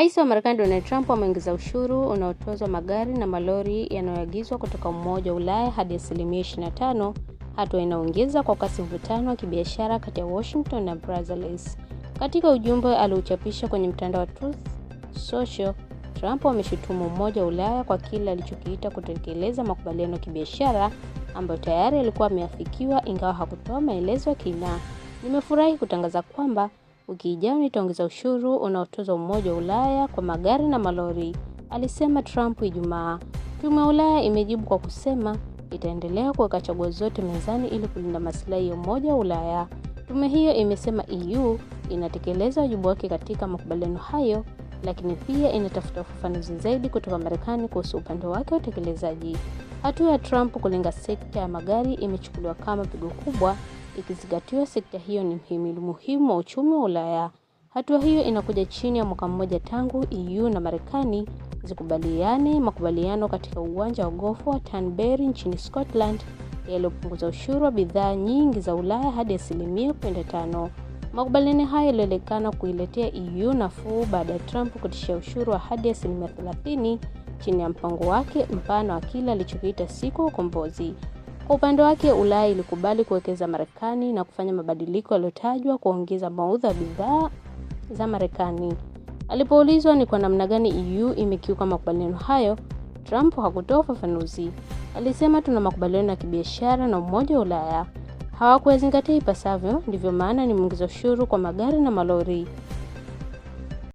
Rais wa Marekani Donald Trump ameongeza ushuru unaotozwa magari na malori yanayoagizwa kutoka Umoja wa Ulaya hadi 25%, hatua inaongeza kwa kasi mvutano wa kibiashara kati ya Washington na Brussels. Katika ujumbe aliochapisha kwenye mtandao wa Truth Social, Trump ameshutumu Umoja wa Ulaya kwa kile alichokiita kutekeleza makubaliano ya kibiashara ambayo tayari yalikuwa yameafikiwa, ingawa hakutoa maelezo ya kina. Nimefurahi kutangaza kwamba wiki ijayo nitaongeza ushuru unaotozwa Umoja wa Ulaya kwa magari na malori, alisema Trump Ijumaa. Tume ya Ulaya imejibu kwa kusema itaendelea kuweka chaguo zote mezani ili kulinda maslahi ya Umoja wa Ulaya. Tume hiyo imesema EU inatekeleza wajibu wake katika makubaliano hayo, lakini pia inatafuta ufafanuzi zaidi kutoka Marekani kuhusu upande wake wa utekelezaji. Hatua ya Trump kulenga sekta ya magari imechukuliwa kama pigo kubwa, ikizingatiwa sekta hiyo ni mhimili muhimu wa uchumi wa Ulaya. Hatua hiyo inakuja chini ya mwaka mmoja tangu EU na Marekani zikubaliane makubaliano katika uwanja wa gofu wa Turnberry nchini Scotland yaliyopunguza ushuru wa bidhaa nyingi za Ulaya hadi 15%. Makubaliano hayo yalionekana kuiletea EU nafuu baada ya Trump kutishia ushuru wa hadi 30% chini ya mpango wake mpana wa kile alichokiita siku ya ukombozi. Kwa upande wake, Ulaya ilikubali kuwekeza Marekani na kufanya mabadiliko yaliyotajwa kuongeza mauzo ya bidhaa za Marekani. Alipoulizwa ni kwa namna gani EU imekiuka makubaliano hayo, Trump hakutoa ufafanuzi. Alisema tuna makubaliano ya kibiashara na Umoja wa Ulaya, hawakuzingatia ipasavyo, ndivyo maana nimeongeza ushuru kwa magari na malori.